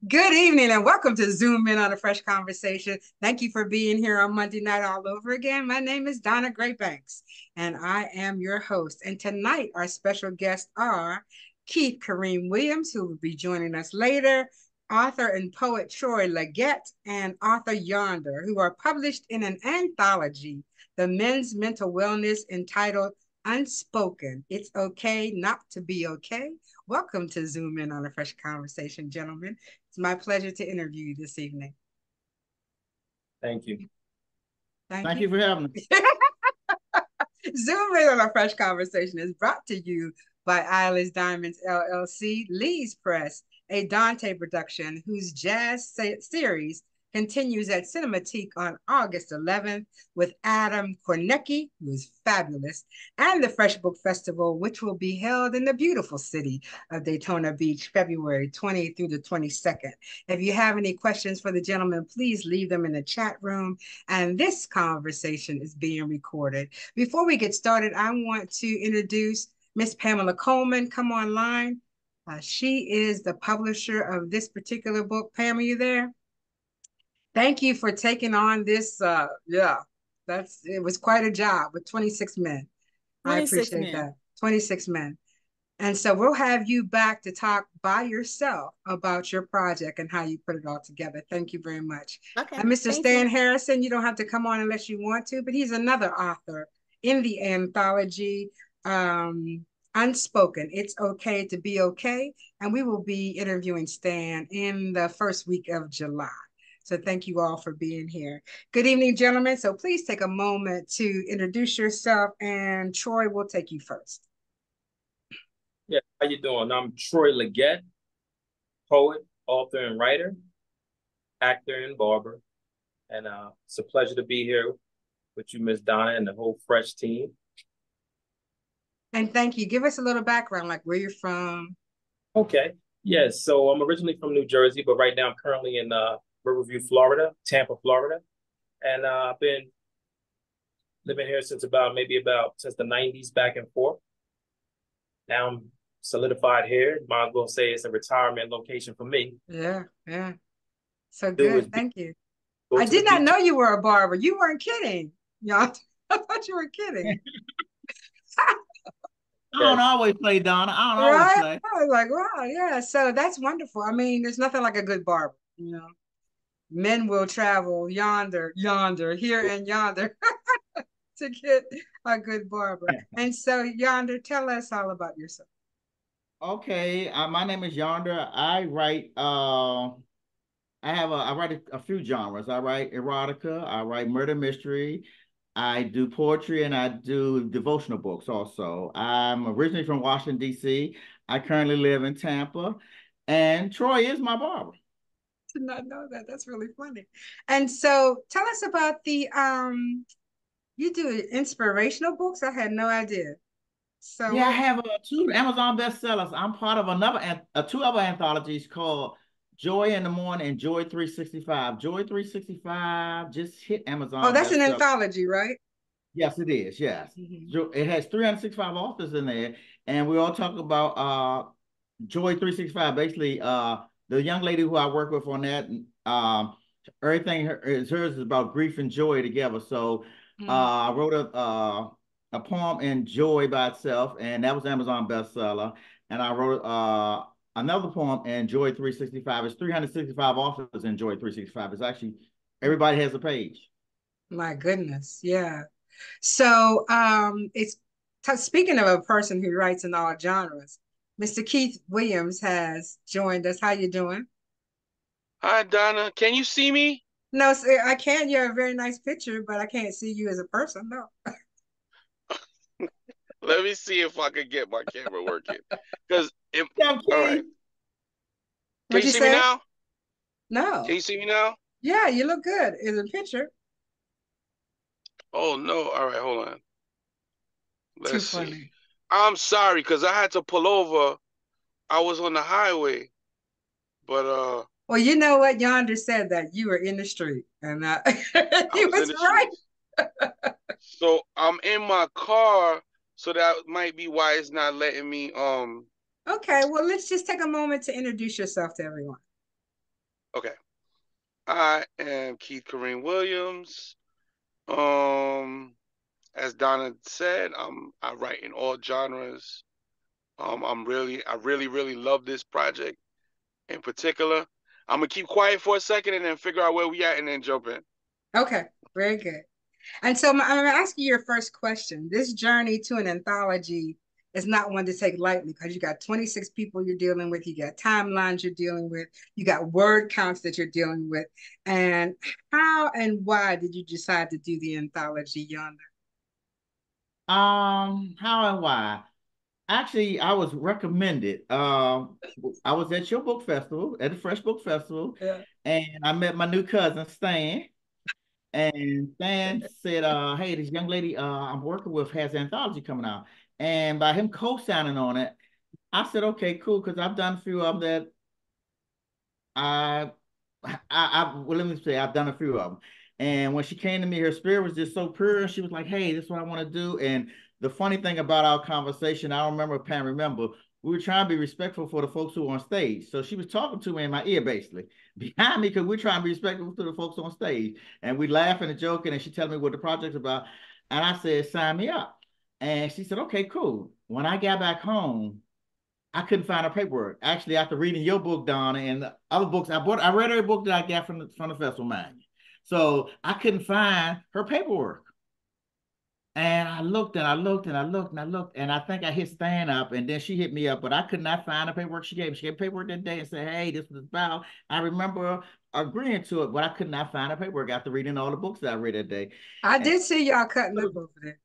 Good evening and welcome to Zoom In on a Fresh Conversation. Thank you for being here on Monday night all over again. My name is Donna Graybanks and I am your host. And tonight our special guests are Keith Kareen Williams, who will be joining us later, author and poet Troy Legette, and author Yonder, who are published in an anthology, The Men's Mental Wellness, entitled Unspoken. It's okay not to be okay. Welcome to Zoom In on a Fresh Conversation, gentlemen. It's my pleasure to interview you this evening. Thank you. Thank Thank you. you for having me. Zoom In on a Fresh Conversation is brought to you by Eyeless Diamonds LLC, Lee's Press, a Dante production whose jazz series continues at Cinematique on August 11th with Adam Kornecki, who is fabulous, and the Fresh Book Festival, which will be held in the beautiful city of Daytona Beach, February 20th through the 22nd. If you have any questions for the gentlemen, please leave them in the chat room. And this conversation is being recorded. Before we get started, I want to introduce Miss Pamela Coleman. Come online. She is the publisher of this particular book. Pam, are you there? Thank you for taking on this. It was quite a job with 26 men. 26 I appreciate men. that. 26 men. And so we'll have you back to talk by yourself about your project and how you put it all together. Thank you very much. Okay. And Mr. Thank Stan you. Harrison, you don't have to come on unless you want to, but he's another author in the anthology, Unspoken. It's okay to be okay. And we will be interviewing Stan in the first week of July. So thank you all for being here. Good evening, gentlemen. So please take a moment to introduce yourself, and Troy will take you first. Yeah, how you doing? I'm Troy Legette, poet, author, and writer, actor, and barber. And it's a pleasure to be here with you, Miss Donna, and the whole F.R.E.S.H team. And thank you. Give us a little background, like where you're from. Okay. Yes, so I'm originally from New Jersey, but right now I'm currently in Riverview, Florida, Tampa, Florida. And I've been living here since since the 90s, back and forth. Now I'm solidified here. Might as well say it's a retirement location for me. Yeah, yeah. So Do is good. Thank you. go I to the did not beach. know you were a barber. You weren't kidding. Y'all, I thought you were kidding. I don't always play, Donna. I don't always Right? play. I was like, wow, yeah. So that's wonderful. I mean, there's nothing like a good barber, you know. Men will travel yonder, here and yonder to get a good barber. And so, Yonder, tell us all about yourself. Okay, my name is Yonder. I write. I write a few genres. I write erotica. I write murder mystery. I do poetry and I do devotional books also. I'm originally from Washington D.C. I currently live in Tampa, and Troy is my barber. Did not know that. That's really funny. And so, tell us about the you do inspirational books? I had no idea. So Yeah, I what? have two Amazon bestsellers. I'm part of two other anthologies called Joy in the Morning and Joy 365. Joy 365 just hit Oh, Amazon that's an bestseller. anthology, right? Yes, it is. Yes. Mm-hmm. It has 365 authors in there. And we all talk about Joy 365. Basically, the young lady who I work with on that, everything hers is about grief and joy together. So I wrote a poem in Joy by itself, and that was Amazon bestseller. And I wrote another poem in Joy 365. It's 365 authors in Joy 365. It's actually everybody has a page. My goodness, yeah. So it's speaking of a person who writes in all genres, Mr. Keith Williams has joined us. How you doing? Hi, Donna. Can you see me? No, sir, I can. You have a very nice picture, but I can't see you as a person. No. Let me see if I can get my camera working. Because Yeah, all right. Keith. Can What'd you you see me say? now? Can No. you see me now? Yeah, you look good in the picture. Oh no. All right, hold on. Too Let's see. funny. I'm sorry because I had to pull over. I was on the highway, but Well, you know what? Yonder said that you were in the street, and I he was in was the right. streets. So I'm in my car, so that might be why it's not letting me Okay, well, let's just take a moment to introduce yourself to everyone. Okay. I am Keith Kareen Williams. As Donna said, I write in all genres. I really love this project in particular. I'm gonna keep quiet for a second and then figure out where we at and then jump in. Okay, very good. And so I'm going to ask you your first question. This journey to an anthology is not one to take lightly because you got 26 people you're dealing with, you got timelines you're dealing with, you got word counts that you're dealing with. And how and why did you decide to do the anthology Yonder? How and why? Actually, I was recommended. I was at your book festival, at the Fresh Book Festival, Yeah. and I met my new cousin Stan. And Stan said, "Hey, this young lady I'm working with has an anthology coming out." And by him co-signing on it, I said, "Okay, cool," because I've done a few of them that I, well, let me say, I've done a few of them. And when she came to me, her spirit was just so pure. And she was like, "Hey, this is what I want to do." And the funny thing about our conversation, I remember, Pam, remember, we were trying to be respectful for the folks who were on stage. So she was talking to me in my ear, basically, behind me, because we're trying to be respectful to the folks on stage. And we laughing and joking, and she telling me what the project's about. And I said, "Sign me up." And she said, "Okay, cool." When I got back home, I couldn't find her paperwork. Actually, after reading your book, Donna, and the other books I read every book that I got from the festival, man. So I couldn't find her paperwork. And I looked and I looked and I looked and I looked, and I think I hit Stan up, and then she hit me up, but I could not find the paperwork she gave me. She gave paperwork that day and said, "Hey, this was about." I remember agreeing to it, but I could not find the paperwork after reading all the books that I read that day. I And did see y'all cutting up over there.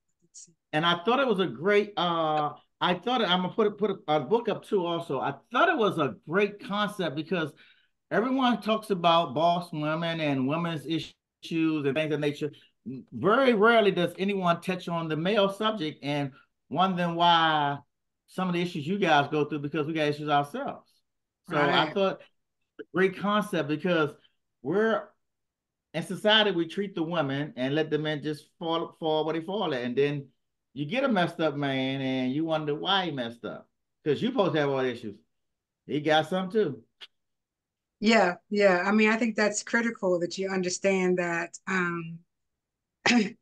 I thought it was a great I thought I'm gonna put a book up too also. I thought it was a great concept because everyone talks about boss women and women's issues and things of nature. Very rarely does anyone touch on the male subject and wondering why some of the issues you guys go through because we got issues ourselves. So I Right. thought a great concept because we're in society we treat the women and let the men just fall what they fall at, and then you get a messed up man and you wonder why he messed up because you supposed to have all the issues. He got some too. Yeah, yeah. I mean, I think that's critical that you understand that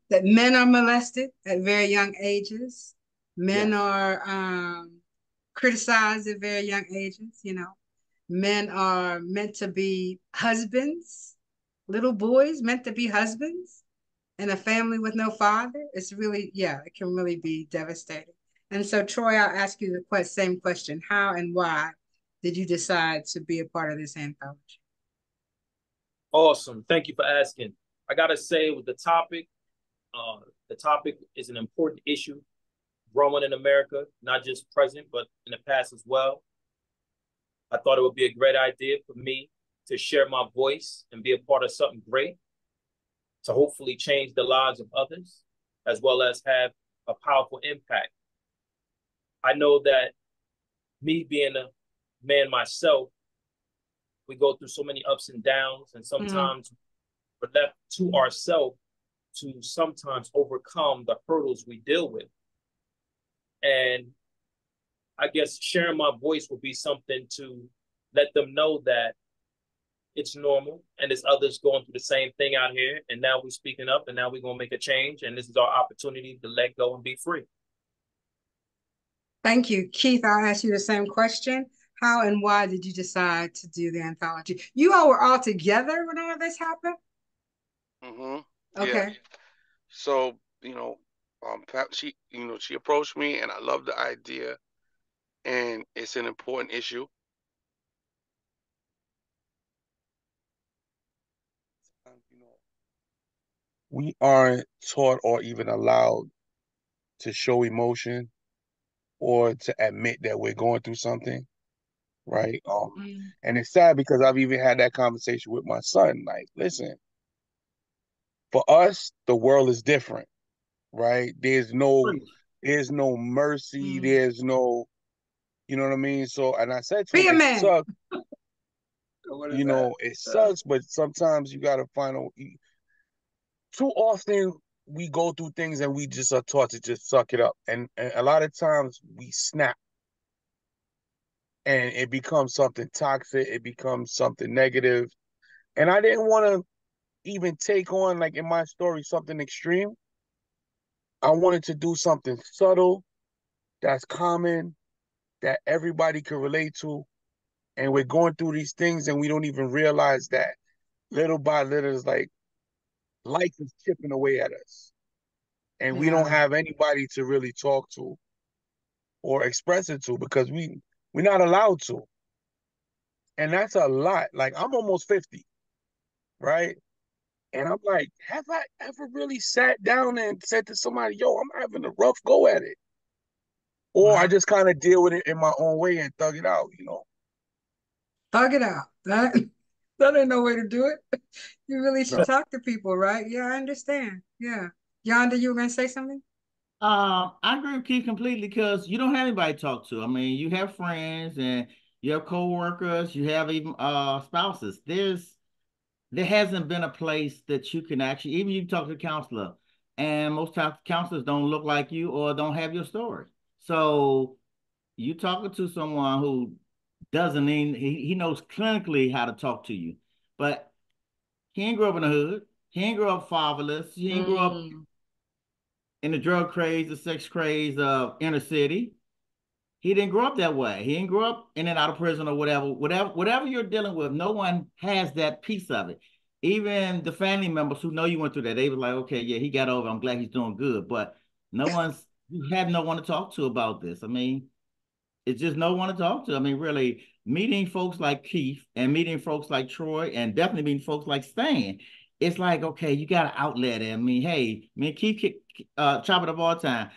that men are molested at very young ages. Men Yes. are criticized at very young ages, you know. Men are meant to be husbands, little boys meant to be husbands in a family with no father. It's really, yeah, it can really be devastating. And so, Troy, I'll ask you the same question. How and why did you decide to be a part of this anthology? Awesome. Thank you for asking. I gotta say, with the topic is an important issue growing in America, not just present, but in the past as well. I thought it would be a great idea for me to share my voice and be a part of something great to hopefully change the lives of others, as well as have a powerful impact. I know that me being a man myself, we go through so many ups and downs, and Mm. sometimes we're left to ourselves to sometimes overcome the hurdles we deal with. And I guess sharing my voice will be something to let them know that it's normal and there's others going through the same thing out here. And now we're speaking up and now we're going to make a change. And this is our opportunity to let go and be free. Thank you. Keith, I'll ask you the same question. How and why did you decide to do the anthology? You all were all together when all this happened? Mm-hmm. Yeah. Okay. So, she approached me and I love the idea and it's an important issue. We aren't taught or even allowed to show emotion or to admit that we're going through something, right? Mm. And it's sad because I've even had that conversation with my son. Like, listen, for us, the world is different, right? There's no mercy, Mm. there's no, you know what I mean? So, and I said to Be him, a it man. sucks, What is that? it sucks, but sometimes you gotta find a, too often we go through things and we just are taught to just suck it up. And a lot of times we snap and it becomes something toxic, it becomes something negative. And I didn't want to even take on, like in my story, something extreme. I wanted to do something subtle, that's common, that everybody can relate to. And we're going through these things and we don't even realize that little by little is like life is chipping away at us. And we don't have anybody to really talk to or express it to because we're not allowed to. And that's a lot. Like I'm almost 50, right? And I'm like, have I ever really sat down and said to somebody, yo, I'm having a rough go at it? Or I just kind of deal with it in my own way and thug it out, you know? Thug it out. That ain't no way to do it. You really should talk to people, right? Yeah, I understand. Yeah. Yonder, you were gonna say something? I agree with Keith completely because you don't have anybody to talk to. I mean, you have friends and you have coworkers, you have even spouses. There hasn't been a place that you can actually, even you talk to a counselor, and most times counselors don't look like you or don't have your story. So you talking to someone who doesn't even he knows clinically how to talk to you, but he ain't grow up in the hood. He ain't grow up fatherless. He ain't grow up in the drug craze, the sex craze of inner city. He didn't grow up that way. He didn't grow up in and out of prison or whatever you're dealing with. No one has that piece of it. Even the family members who know you went through that, they were like, okay, yeah, he got over. I'm glad he's doing good. But you have no one to talk to about this. I mean, it's just no one to talk to. I mean, really, meeting folks like Keith and meeting folks like Troy and definitely meeting folks like Stan, it's like, okay, you got an outlet. I mean, hey, me and Keith chop it up all the time.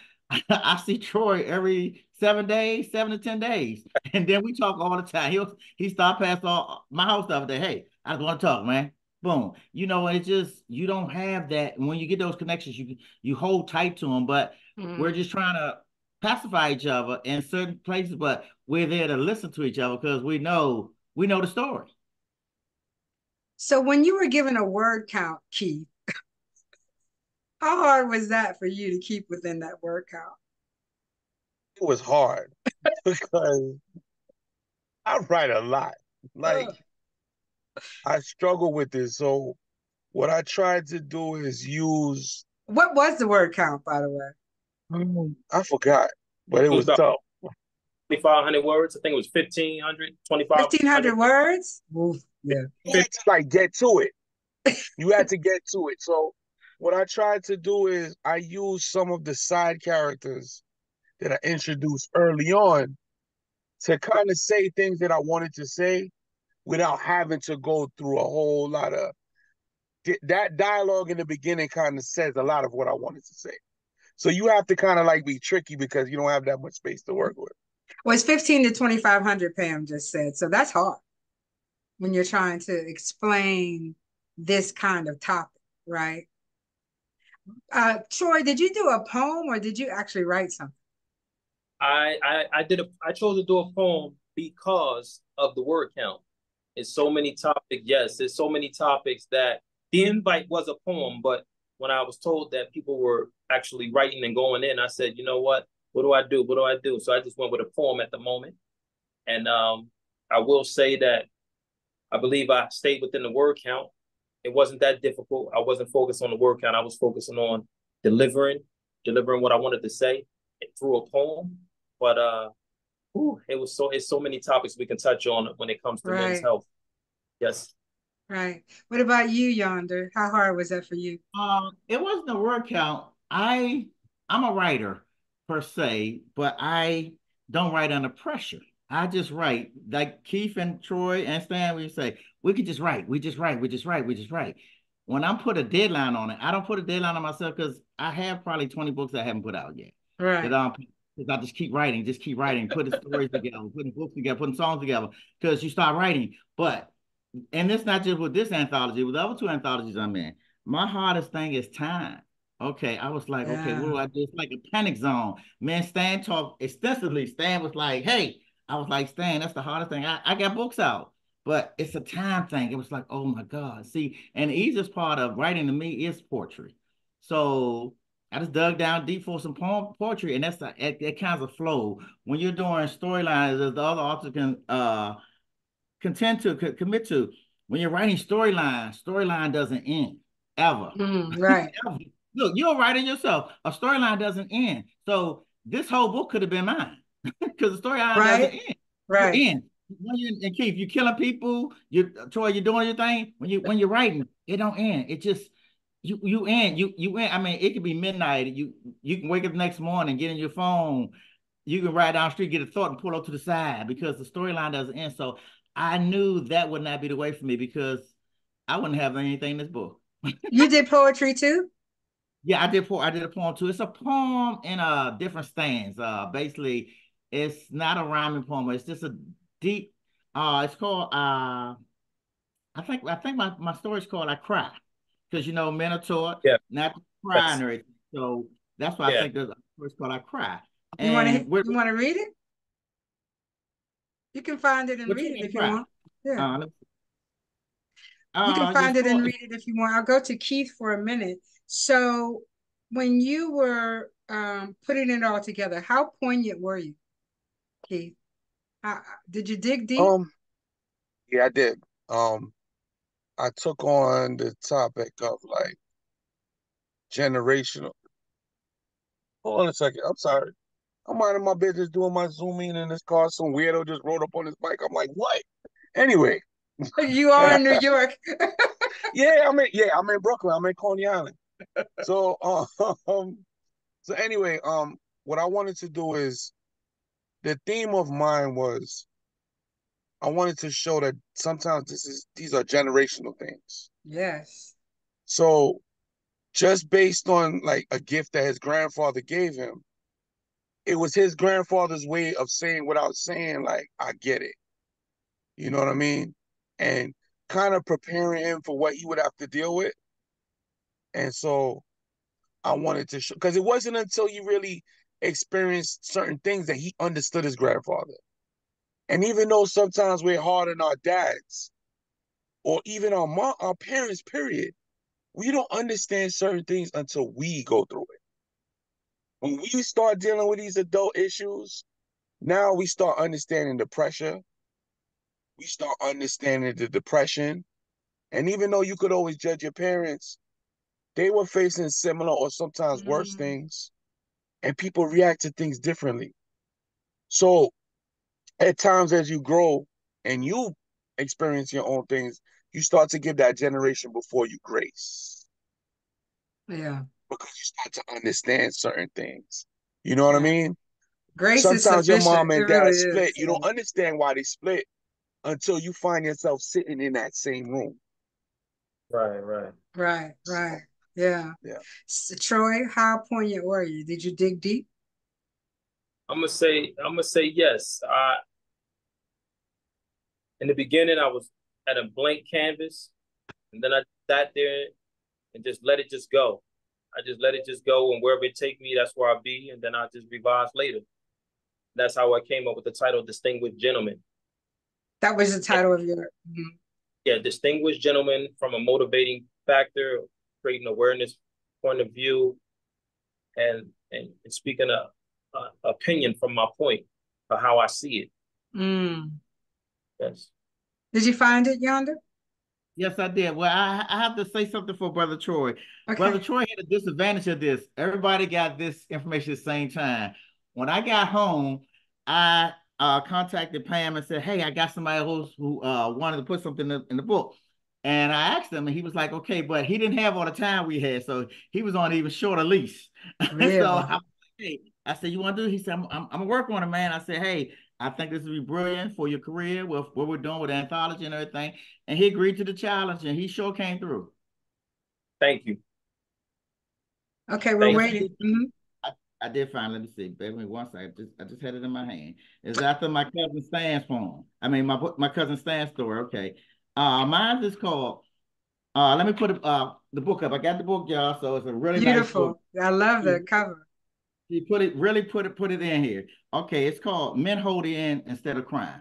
I see Troy every 7 days, 7 to 10 days. And then we talk all the time. He stopped past all my house the other day. Hey, I just want to talk, man. Boom. You know, it's just you don't have that. When you get those connections, you hold tight to them. But we're just trying to pacify each other in certain places, but we're there to listen to each other because we know the story. So when you were given a word count, Keith, how hard was that for you to keep within that word count? It was hard because I write a lot. Like I struggle with this. So what I tried to do is use. What was the word count, by the way? I forgot, but it was about tough. 2,500 words. I think it was 1,500, 1,500 words? Oof, yeah. You had to like get to it. You had to get to it. So what I tried to do is I used some of the side characters that I introduced early on to kind of say things that I wanted to say without having to go through a whole lot of that dialogue in the beginning kind of says a lot of what I wanted to say. So you have to kind of like be tricky because you don't have that much space to work with. Well, it's 15 to 2,500, Pam just said. So that's hard when you're trying to explain this kind of topic, right? Troy, did you do a poem or did you actually write something? I chose to do a poem because of the word count. It's so many topics. Yes, there's so many topics that the invite was a poem, but when I was told that people were actually writing and going in, I said, you know what? What do I do? What do I do? So I just went with a poem at the moment. And I will say that I believe I stayed within the word count. It wasn't that difficult. I wasn't focused on the word count. I was focusing on delivering what I wanted to say through a poem. But it's so many topics we can touch on when it comes to men's health. Yes. Right. What about you, Yonder? How hard was that for you? It wasn't a word count. I'm a writer per se, but I don't write under pressure. I just write like Keith and Troy and Stan. We say we could just write. We just write. We just write. We just write. When I put a deadline on it, I don't put a deadline on myself because I have probably 20 books I haven't put out yet. Right. Because I just keep writing, putting stories together, putting books together, putting songs together. Because you start writing, and it's not just with this anthology, with the other two anthologies I'm in. My hardest thing is time. Okay, I was like, okay, what do I do? It's like a panic zone. Man, Stan talked extensively. Stan was like, hey, I was like, Stan, that's the hardest thing. I got books out, but it's a time thing. It was like, oh my God. See, and the easiest part of writing to me is poetry. So I just dug down deep for some poetry, and that kind of flow. When you're doing storylines, as the other authors can commit to. when you're writing storyline doesn't end ever. Right. Look, you're writing yourself. A storyline doesn't end. So this whole book could have been mine because the storyline doesn't Right. end. You Right. end. When you and Keith, you're killing people. Troy, you're doing your thing. When you're writing, it don't end. It just you end. You end. I mean, it could be midnight. You can wake up the next morning, get in your phone. You can ride down the street, get a thought, and pull up to the side because the storyline doesn't end. So I knew that would not be the way for me because I wouldn't have anything in this book. You did poetry too? Yeah, I did. I did a poem too. It's a poem in different stands. Basically, it's not a rhyming poem. It's just a deep. It's called. I think my story's called "I Cry," because men are taught Yeah. not to cry and everything. So that's why I think there's a story's called "I Cry." You want to And we're you want to read it? You can find it and what read you it mean if you cry? want. Yeah. Uh, You can it's find it and called. read it if you want. I'll go to Keith for a minute. So when you were putting it all together, how poignant were you, Keith? Did you dig deep? Yeah, I did. I took on the topic of like generational. Hold on a second. I'm sorry. I'm minding my business doing my Zooming in this car. Some weirdo just rode up on his bike. I'm like, what? Anyway. You are in New York. I'm in Brooklyn. I'm in Coney Island. So so anyway, what I wanted to do is the theme of mine was I wanted to show that sometimes these are generational things. Yes. So just based on like a gift that his grandfather gave him, it was his grandfather's way of saying without saying, like, I get it. You know what I mean? And kind of preparing him for what he would have to deal with. And so I wanted to show, because it wasn't until you really experienced certain things that he understood his grandfather. And even though sometimes we're hard on our dads or even our parents, period, we don't understand certain things until we go through it. When we start dealing with these adult issues, now we start understanding the pressure. We start understanding the depression. And even though you could always judge your parents, they were facing similar or sometimes worse things, and people react to things differently. So at times as you grow and you experience your own things, you start to give that generation before you grace Yeah. because you start to understand certain things. You know what I Yeah. mean? Grace is Sometimes your sufficient. mom It and really dad split. is. You don't understand why they split until you find yourself sitting in that same room. Right. Right. So, Right. Yeah. yeah. So, Troy, how poignant were you? Did you dig deep? I'm gonna say yes. In the beginning I was at a blank canvas, and then I sat there and just let it just go. I just let it just go, and wherever it take me, that's where I'll be, and then I'll just revise later. That's how I came up with the title Distinguished Gentleman. That was the title of your. Yeah, Distinguished Gentleman, from a motivating factor, creating awareness, point of view, and speaking a opinion from my point of how I see it. Mm. Yes. Did you find it, Yonder? Yes, I did. Well, I have to say something for Brother Troy. Brother Okay. Troy had a disadvantage of this. Everybody got this information at the same time. When I got home, I contacted Pam and said, "Hey, I got somebody who wanted to put something in the book." And I asked him, and he was like, "Okay," but he didn't have all the time we had, so he was on an even shorter lease. So Really? I said, "You want to do?" He said, "I'm gonna work on it, man." I said, "Hey, I think this would be brilliant for your career with what we're doing with Anthology and everything." And he agreed to the challenge, and he sure came through. Thank you. Okay, we're Thank waiting. you. I did find. Let me see. Bear with me once. I just had it in my hand. It's after my cousin Stan's poem. I mean, my cousin Stan's story. Okay. Mine is called. Let me put the book up. I got the book, y'all. So it's a really nice book. Beautiful. I love the cover. He put it in here. Okay, it's called Men Hold In Instead of Crying.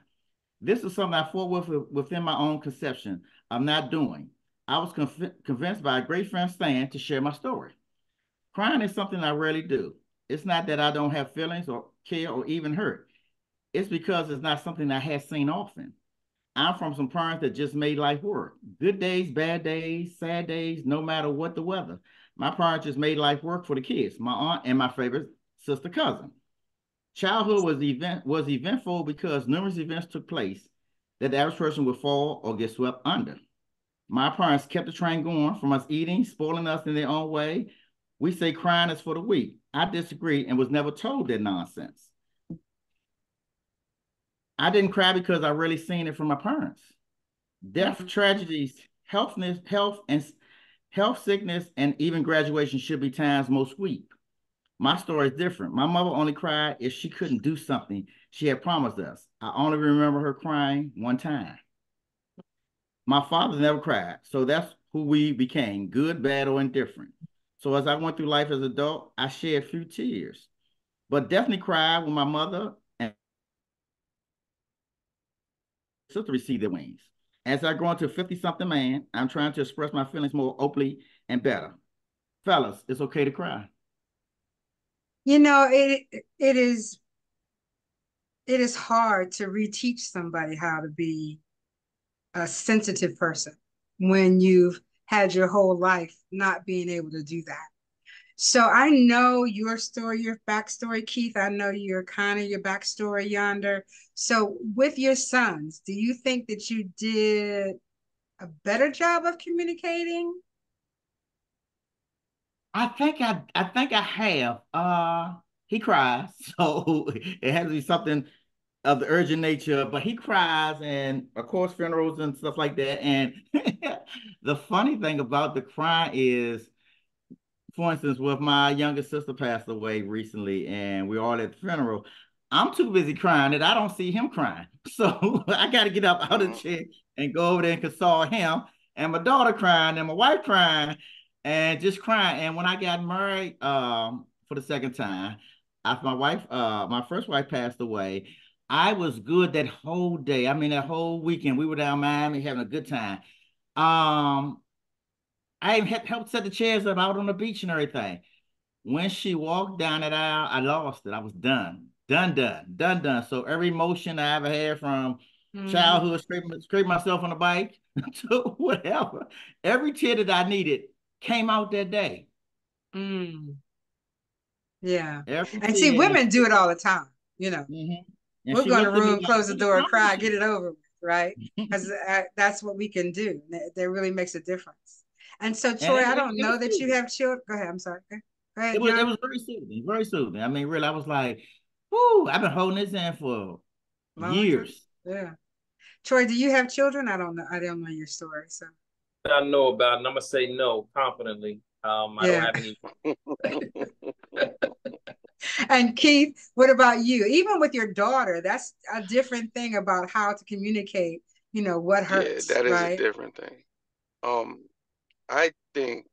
This is something I fought with within my own conception of not doing. I was convinced by a great friend Stan to share my story. Crying is something I rarely do. It's not that I don't have feelings or care or even hurt. It's because it's not something I have seen often. I'm from some parents that just made life work. Good days, bad days, sad days, no matter what the weather. My parents just made life work for the kids, my aunt and my favorite sister cousin. Childhood was eventful because numerous events took place that the average person would fall or get swept under. My parents kept the train going from us eating, spoiling us in their own way. We say crying is for the weak. I disagree and was never told that nonsense. I didn't cry because I really seen it from my parents. Death, tragedies, health, sickness, and even graduation should be times most weep. My story is different. My mother only cried if she couldn't do something she had promised us. I only remember her crying one time. My father never cried, so that's who we became, good, bad, or indifferent. So as I went through life as an adult, I shed a few tears, but definitely cried when my mother and sister received their wings. As I grow into a 50-something man, I'm trying to express my feelings more openly and better. Fellas, it's okay to cry. You know, it is hard to reteach somebody how to be a sensitive person when you've had your whole life not being able to do that. So I know your story, your backstory, Keith. I know your backstory, Yonder. So with your sons, do you think that you did a better job of communicating? I think I have. He cries, so it has to be something of the urgent nature, but he cries and of course funerals and stuff like that. And the funny thing about the crying is, for instance, with my younger sister passed away recently and we're all at the funeral, I'm too busy crying that I don't see him crying. So I got to get up out of the chair and go over there and console him. And my daughter crying and my wife crying and just crying. And when I got married for the second time, after my first wife passed away, I was good that whole day. I mean, that whole weekend, we were down Miami having a good time. Um, I even helped set the chairs up out on the beach and everything. When she walked down that aisle, I lost it. I was done. Done, done, done, done. So every emotion I ever had from childhood, scraping myself on the bike to whatever, every tear that I needed came out that day. Mm, yeah. Every And see, tear. women do it all the time, Mhm. And We'll she go in a looked at me room, like, close the "What's door, wrong cry, with get you?" it over with, right? Because that's what we can do. That really makes a difference. And so, And Troy, I don't it was know that you soothing. have children. Go ahead. I'm sorry. Go It ahead, was it Yonder. was very soothing, very soothing. I mean, really, I was like, "Whoo!" I've been holding this in for Long time. years. Yeah. Troy, do you have children? I don't know. I don't know your story. So, I know about, and I'm gonna say no confidently. I don't yeah. have any. And Keith, what about you? Even with your daughter, that's a different thing about how to communicate, what Yeah, hurts, that is a right? different thing. Um, I think,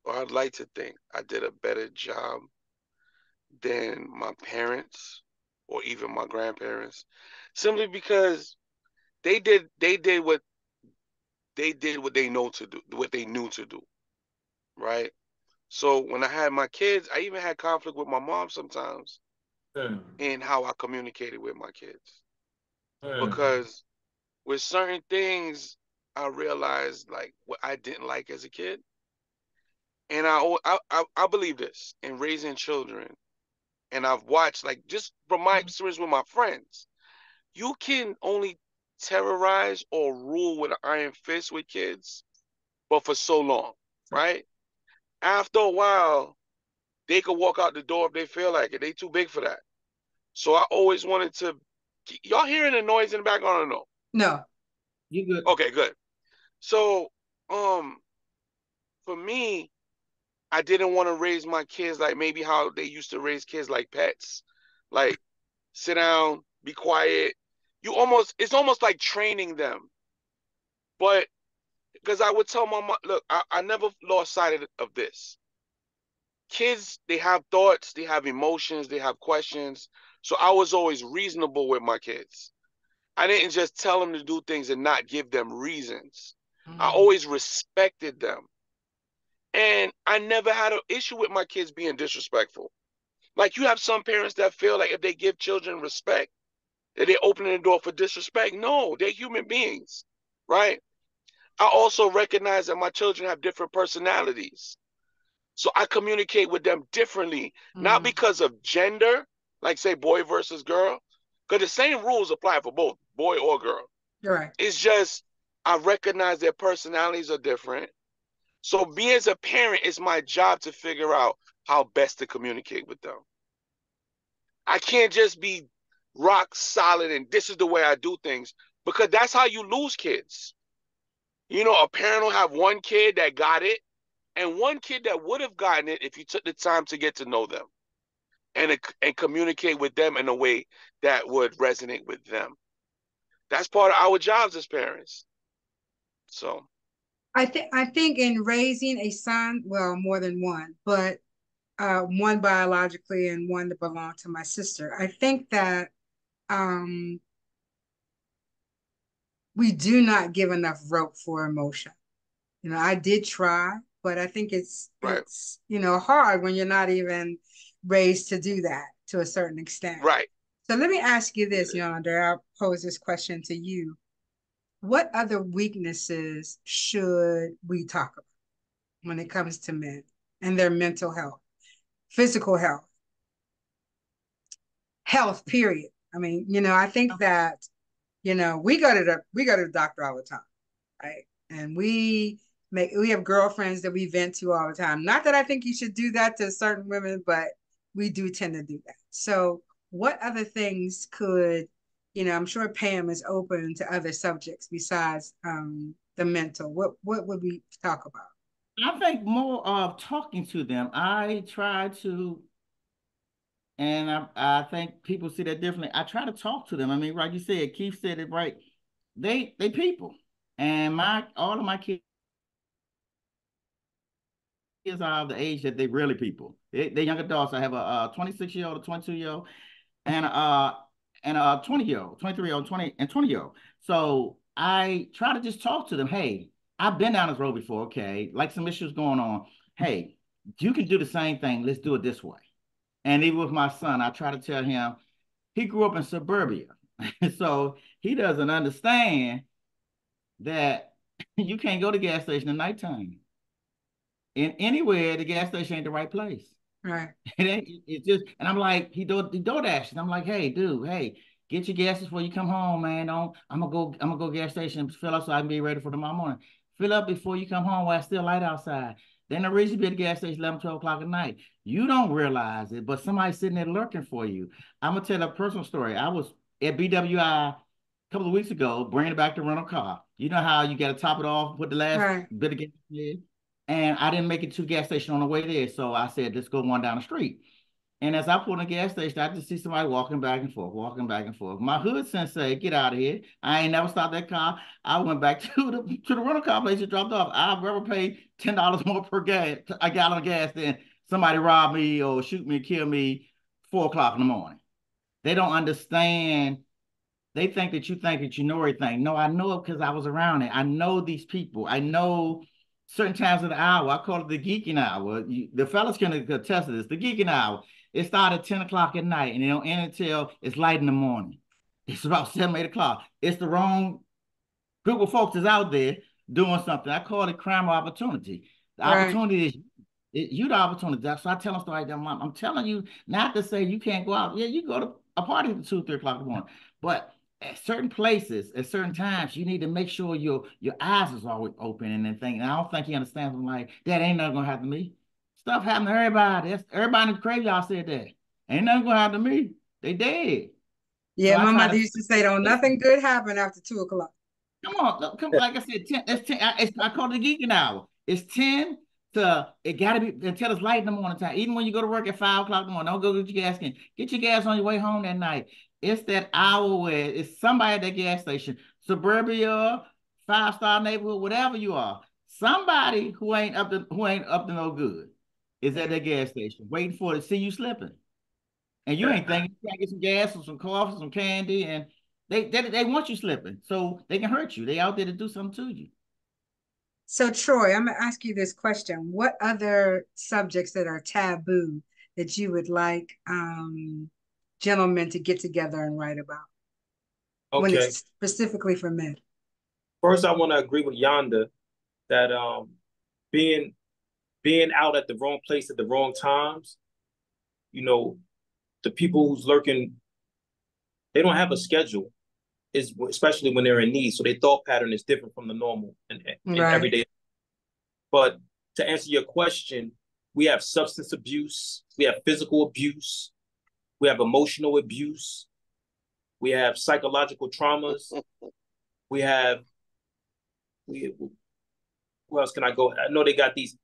or I'd like to think, I did a better job than my parents or even my grandparents, simply because they did what they know to do, what they knew to do, right? So when I had my kids, I even had conflict with my mom sometimes Hmm. in how I communicated with my kids, Hmm. because with certain things I realized like what I didn't like as a kid, and I believe this in raising children, and I've watched like just from my experience with my friends, you can only terrorize or rule with an iron fist with kids, but for so long, right? After a while, they could walk out the door if they feel like it. They too big for that. So I always wanted to. Y'all hearing the noise in the background or no? No. You good? Okay, good. So, um, for me, I didn't want to raise my kids like maybe how they used to raise kids like pets, like sit down, be quiet. It's almost like training them. But because I would tell my mom, look, I never lost sight of this. Kids, they have thoughts, they have emotions, they have questions. So I was always reasonable with my kids. I didn't just tell them to do things and not give them reasons. I always respected them. And I never had an issue with my kids being disrespectful. Like you have some parents that feel like if they give children respect, that they're opening the door for disrespect. No, they're human beings, right? I also recognize that my children have different personalities. So I communicate with them differently, not because of gender, like say boy versus girl, because the same rules apply for both boy or girl. Right. It's just I recognize their personalities are different. So me as a parent, it's my job to figure out how best to communicate with them. I can't just be rock solid and this is the way I do things, because that's how you lose kids. You know, a parent will have one kid that got it and one kid that would have gotten it if you took the time to get to know them and communicate with them in a way that would resonate with them. That's part of our jobs as parents. So I think in raising a son, well, more than one, but one biologically and one that belonged to my sister, I think that we do not give enough rope for emotion. You know, I did try, but I think it's right. you know, hard when you're not even raised to do that to a certain extent. Right. So let me ask you this, Yonder. I'll pose this question to you. What other weaknesses should we talk about when it comes to men and their mental health, physical health, period? I mean, you know, I think that, you know, we go to the doctor all the time, right? And we have girlfriends that we vent to all the time. Not that I think you should do that to certain women, but we do tend to do that. So what other things could, you know, I'm sure Pam is open to other subjects besides the mental. What would we talk about? I think more of talking to them. I try to, and I think people see that differently. I try to talk to them. I mean, like you said, Keith said it right. They people, and all of my kids are of the age that they really people. They're young adults. I have a 26-year-old, a 22-year-old, and a 20-year-old, 23-year-old, 20-year-old. So I try to just talk to them. Hey, I've been down this road before. Okay, like some issues going on. Hey, you can do the same thing. Let's do it this way. And even with my son, I try to tell him he grew up in suburbia, so he doesn't understand that you can't go to the gas station at nighttime. In anywhere, the gas station ain't the right place. Right. It's just, and I'm like, he DoorDash, and I'm like, hey, dude, hey, get your gas before you come home, man. Don't, I'm gonna go gas station, fill up so I can be ready for tomorrow morning. Fill up before you come home while it's still light outside. Then the reason you be at the gas station 11, 12 o'clock at night. You don't realize it, but somebody's sitting there lurking for you. I'm gonna tell a personal story. I was at BWI a couple of weeks ago, bringing back the rental car. You know how you got to top it off, put the last bit of gas in. And I didn't make it to the gas station on the way there. So I said, let's go one down the street. And as I pulled in the gas station, I just see somebody walking back and forth, walking back and forth. My hood sensei, get out of here. I ain't never stopped that car. I went back to the rental car place and dropped off. I've ever paid $10 more per a gallon of gas than somebody rob me or shoot me, kill me 4 o'clock in the morning. They don't understand. They think that you know everything. No, I know it because I was around it. I know these people. I know certain times of the hour. I call it the geeking hour. The fellas can attest to this. The geeking hour. It started at 10 o'clock at night and it don't end until it's light in the morning. It's about 7, 8 o'clock. It's the wrong group of folks is out there doing something. I call it crime or opportunity. The opportunity is you the opportunity. So I tell them story like that. I'm telling you not to say you can't go out. Yeah, you go to a party at 2, 3 o'clock in the morning. But at certain places, at certain times, you need to make sure your eyes is always open and then thinking. I don't think he understands. I'm like, that ain't nothing gonna happen to me. Stuff happened to everybody. Everybody in the graveyard said that. Ain't nothing gonna happen to me. They dead. Yeah, so my mother used to say, "Don't nothing good happen after 2 o'clock." Come on, come. Like I said, 10. It's 10. I call it the geeking hour. It's 10 to it gotta be until it's light in the morning time. Even when you go to work at 5 o'clock in the morning, don't go get your gas in. Get your gas on your way home that night. It's that hour where it's somebody at that gas station, suburbia, 5-star neighborhood, whatever you are. Somebody who ain't up to no good is at that gas station waiting for to see you slipping. And you ain't thinking you gotta get some gas or some coffee, some candy, and they want you slipping so they can hurt you. They out there to do something to you. So Troy, I'm gonna ask you this question. What other subjects that are taboo that you would like gentlemen to get together and write about? when Okay. it's specifically for men? First, I want to agree with Yonder that being being out at the wrong place at the wrong times, you know, the people who's lurking, they don't have a schedule, is especially when they're in need. So their thought pattern is different from the normal and Right. everyday. But to answer your question, we have substance abuse, we have physical abuse, we have emotional abuse, we have psychological traumas, we have we where else can I go? I know they got these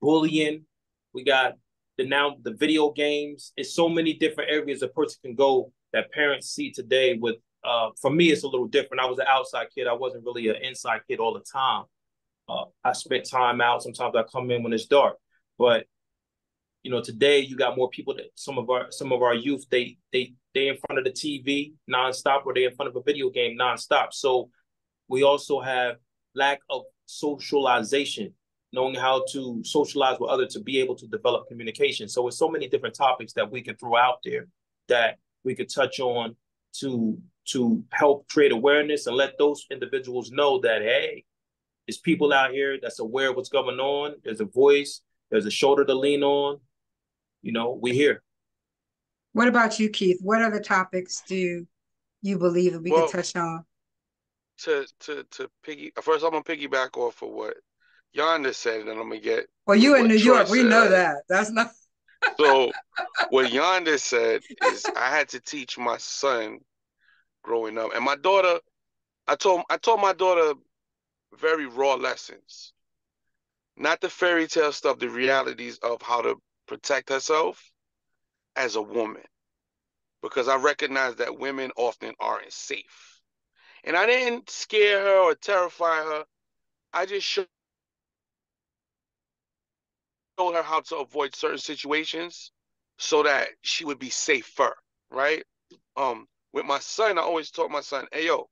bullying, we got the video games. It's so many different areas a person can go that parents see today with for me it's a little different. I was an outside kid. I wasn't really an inside kid all the time. I spent time out. Sometimes I come in when it's dark. But you know, today you got more people that some of our youth they in front of the TV nonstop or they in front of a video game nonstop. So we also have lack of socialization, knowing how to socialize with others to be able to develop communication. So it's so many different topics that we can throw out there that we could touch on to help create awareness and let those individuals know that hey, there's people out here that's aware of what's going on. There's a voice. There's a shoulder to lean on. You know, we're here. What about you, Keith? What other topics do you believe that we could Well, touch on? to piggy first, I'm gonna piggyback off of what Yonder said, and then I'm gonna get Well, with you in what New Troy York, we said, know right? that. That's not. So what Yonder said is I had to teach my son growing up, and my daughter, I told my daughter very raw lessons, not the fairy tale stuff, the realities of how to protect herself as a woman, because I recognize that women often aren't safe. And I didn't scare her or terrify her. I just showed her how to avoid certain situations so that she would be safer, right? With my son, I always taught my son, hey yo,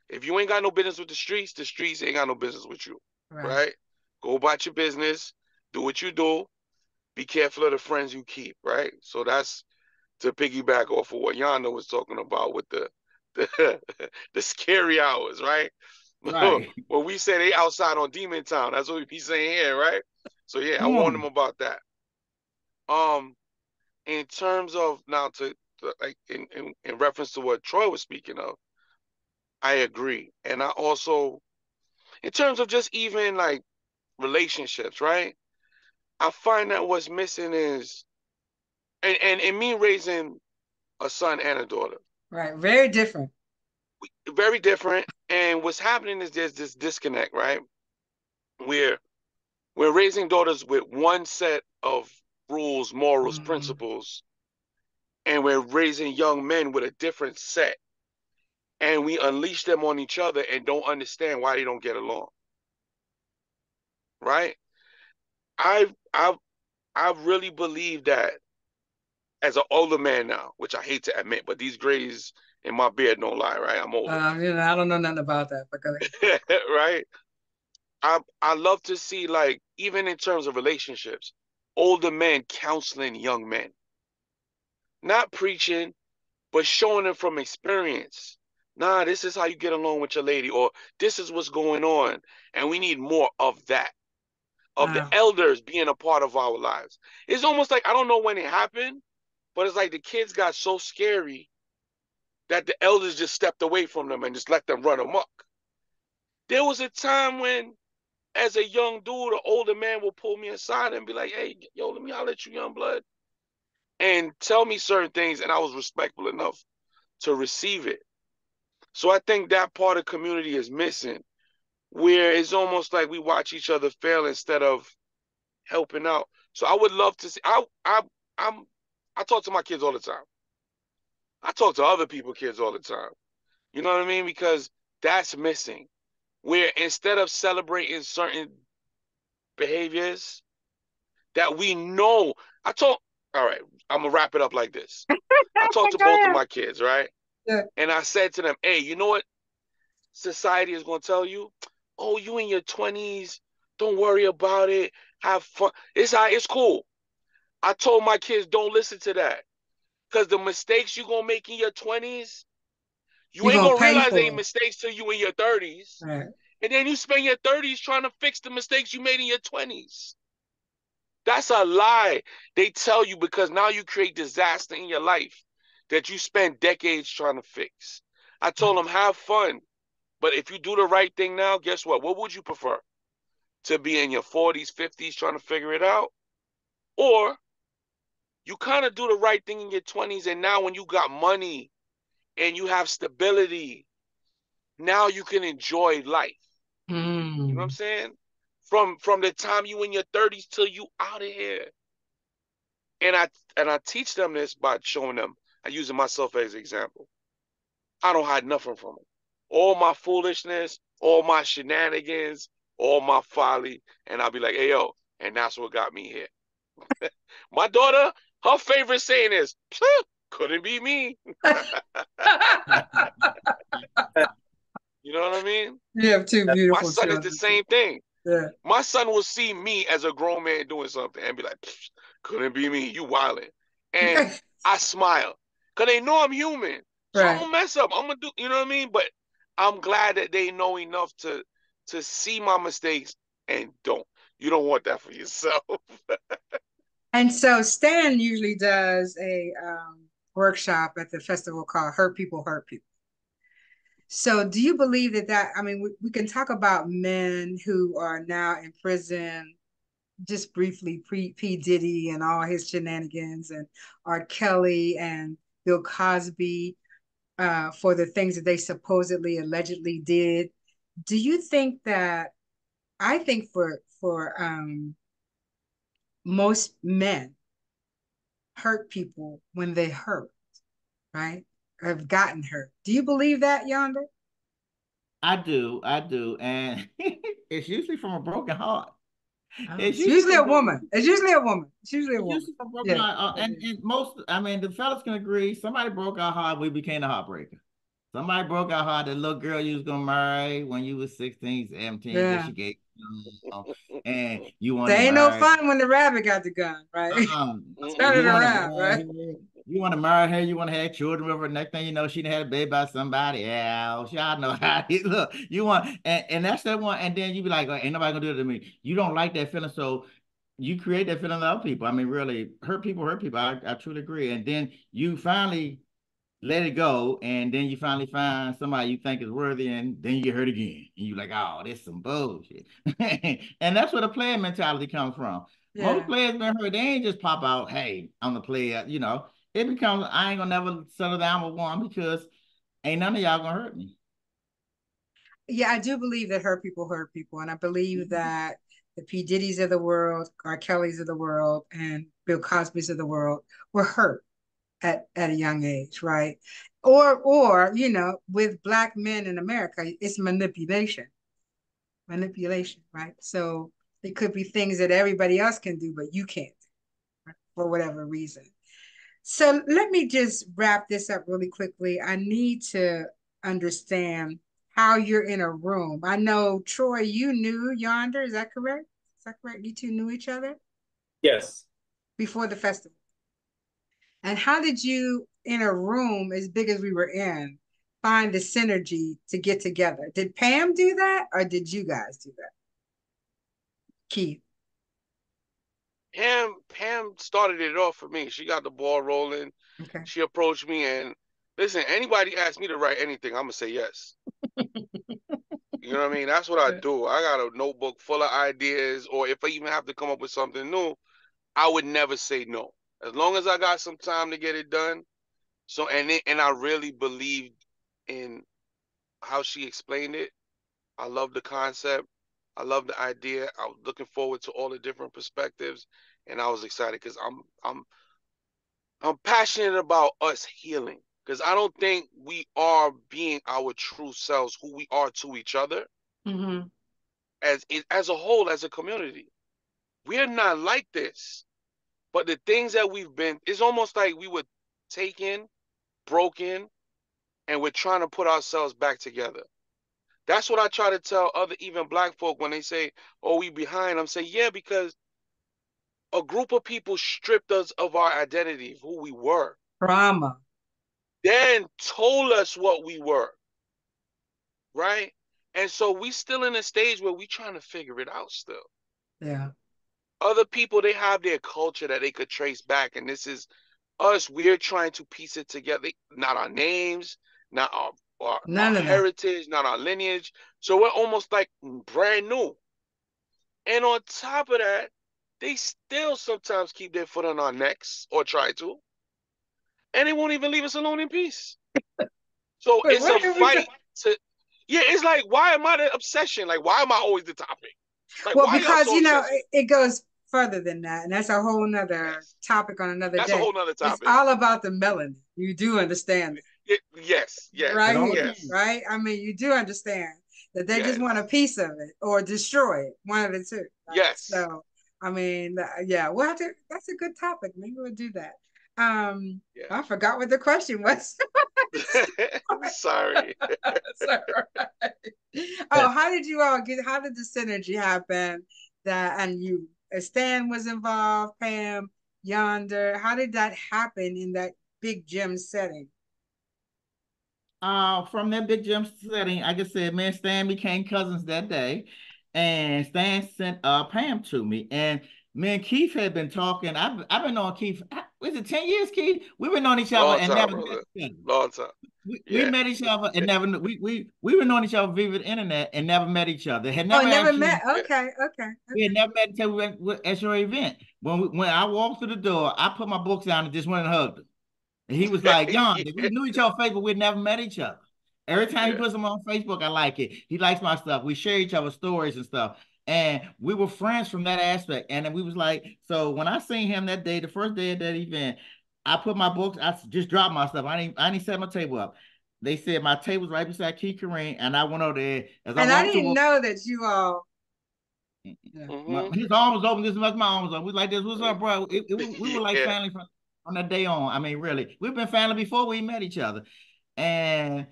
if you ain't got no business with the streets ain't got no business with you, right? Go about your business, do what you do, be careful of the friends you keep, right? So that's to piggyback off of what Yonder was talking about with the the scary hours, right? Right. When we say they outside on Demon Town, that's what we be saying here, right? So yeah, I Come warned them on. about that. Um, in terms of now to like in reference to what Troy was speaking of, I agree, and I also in terms of just even like relationships, right? I find that what's missing is and me raising a son and a daughter. Right. Very different. Very different. And what's happening is there's this disconnect, right? We're we're raising daughters with one set of rules, morals, principles, and we're raising young men with a different set. And we unleash them on each other and don't understand why they don't get along. Right? I I I really believe that as an older man now, which I hate to admit, but these grays in my beard don't lie, right? I'm older. I don't know nothing about that, but go ahead. Right? I love to see, like, even in terms of relationships, older men counseling young men, not preaching, but showing them from experience. Nah, this is how you get along with your lady, or this is what's going on, and we need more of that, of the elders being a part of our lives. It's almost like I don't know when it happened, but it's like the kids got so scary that the elders just stepped away from them and just let them run amok. There was a time when as a young dude, an older man will pull me aside and be like, hey, yo, let me holler at you, young blood, and tell me certain things, and I was respectful enough to receive it. So I think that part of community is missing, where it's almost like we watch each other fail instead of helping out. So I would love to see. I talk to my kids all the time. I talk to other people's kids all the time. You know what I mean? Because that's missing. Where instead of celebrating certain behaviors that we know. All right, I'm going to wrap it up like this. I talked to both of my kids, right? Yeah. And I said to them, hey, you know what society is going to tell you? Oh, you in your 20s. Don't worry about it. Have fun. It's cool. I told my kids, don't listen to that. Because the mistakes you're going to make in your 20s, You You're ain't gonna gonna pay realize they for mistakes till you in your 30s. it. Right. And then you spend your 30s trying to fix the mistakes you made in your 20s. That's a lie they tell you, because now you create disaster in your life that you spend decades trying to fix. I told them, have fun. But if you do the right thing now, guess what? What would you prefer? To be in your 40s, 50s trying to figure it out? Or you kind of do the right thing in your 20s, and now when you got money and you have stability, now you can enjoy life. You know what I'm saying? From the time you in your 30s till you out of here. And I teach them this by showing them, I using myself as an example. I don't hide nothing from them. All my foolishness, all my shenanigans, all my folly, and I'll be like, hey yo, and that's what got me here. My daughter, her favorite saying is, couldn't be me. You know what I mean? You have two My beautiful son is children. the same thing. Yeah. My son will see me as a grown man doing something and be like, couldn't be me, you wildin'. And I smile, because they know I'm human. So I'm Right. going to mess up. I'm going to do, you know what I mean? But I'm glad that they know enough to see my mistakes and don't. You don't want that for yourself. And so Stan usually does a workshop at the festival called Hurt People, Hurt People. So do you believe that, I mean, we can talk about men who are now in prison, just briefly, P. Diddy and all his shenanigans, and R. Kelly and Bill Cosby, for the things that they supposedly, allegedly did. Do you think that, I think for most men hurt people when they hurt, right? Or have gotten hurt. Do you believe that, Yonder? I do, and it's usually from a broken heart. Oh, It's it's usually usually a from broken. woman. It's usually a woman. It's usually a It's woman. usually from broken Yeah. heart. And most, I mean, the fellas can agree. Somebody broke our heart, we became a heartbreaker. Somebody broke our heart. The little girl you was gonna marry when you was 16, 17, that Yeah. she gave and you want to There ain't no marry. fun when the rabbit got the gun, right? Turn it You want to around, marry right? her. You want to marry her. You want to have children with her. Next thing you know, she done had a baby by somebody else. Y'all know how it look. You want, and that's that one. And then you be like, oh, ain't nobody gonna do it to me. You don't like that feeling, so you create that feeling to other people. I mean, really, hurt people hurt people. I truly agree. And then you finally let it go, and then you finally find somebody you think is worthy, and then you get hurt again. And you're like, oh, this some bullshit. And that's where the player mentality comes from. Most Yeah. players been hurt, they ain't just pop out, hey, I'm the player, you know. It becomes, I ain't gonna never settle down with one because ain't none of y'all gonna hurt me. Yeah, I do believe that hurt people. And I believe that the P. Diddy's of the world, R. Kelly's of the world, and Bill Cosby's of the world were hurt at a young age, right? Or, with Black men in America, it's manipulation. Manipulation, right? So it could be things that everybody else can do, but you can't, right? For whatever reason. So let me just wrap this up really quickly. I need to understand how you're in a room. I know, Troy, you knew Yonder. Is that correct? Is that correct? You two knew each other Yes. before the festival. And how did you, in a room as big as we were in, find the synergy to get together? Did Pam do that, or did you guys do that? Keith. Pam started it off for me. She got the ball rolling. Okay. She approached me, and listen, anybody ask me to write anything, I'm gonna say yes. You know what I mean? That's what I do. I got a notebook full of ideas, or if I even have to come up with something new, I would never say no. As long as I got some time to get it done. So and I really believed in how she explained it. I love the concept. I love the idea. I was looking forward to all the different perspectives, and I was excited because I'm passionate about us healing, because I don't think we are being our true selves, who we are to each other, Mm-hmm. as a whole, as a community. We're not like this, but the things that we've been, it's almost like we were taken, broken, and we're trying to put ourselves back together. That's what I try to tell other, even Black folk, when they say, oh, we behind. I'm saying, yeah, because a group of people stripped us of our identity, of who we were. Trauma. then told us what we were, right? And so we still in a stage where we trying to figure it out still. Yeah. Other people, they have their culture that they could trace back, and this is us. We're trying to piece it together. Not our names, not our heritage, not our lineage. So we're almost like brand new. And on top of that, they still sometimes keep their foot on our necks or try to, and they won't even leave us alone in peace. So Wait, it's a fight to, yeah, it's like, why am I the obsession? Like, why am I always the topic? Like, well, why because, so it goes further than that. And that's a whole nother topic on another That's day. a whole nother topic. It's all about the melanin. You do understand that. Yes. Right here, yes. right? I mean, you do understand that they just want a piece of it or destroy it, one of the two. Right? Yes. So, I mean, yeah, we'll have to, that's a good topic. Maybe we'll do that. I forgot what the question was. Sorry. Oh, how did the synergy happen? And Stan was involved, Pam, Yonder. How did that happen in that big gym setting? From that big gym setting, like I said, me and Stan became cousins that day, and Stan sent Pam to me, and me and Keith had been talking. I've been on Keith. Was it 10 years, Keith? We've been on each other and never met each other. Long time. We met each other and never knew. We were knowing each other via the internet and never met each other. Had never met. Okay. We had never met until we went at your event. When I walked through the door, I put my books down and just went and hugged him. And he was like, Yonder. We knew each other on Facebook, we'd never met each other. Every time he puts them on Facebook, I like it. He likes my stuff. We share each other's stories and stuff. And we were friends from that aspect. And then we was like, so when I seen him that day, the first day of that event, I put my books, I just dropped my stuff. I didn't set my table up. They said my table's right beside Keith Kareen, and I went over there. I didn't know that you all. His arm was open this much. My arm was open. We like this. What's up, bro? We were like family from that day on. I mean, really, we've been family before we met each other. And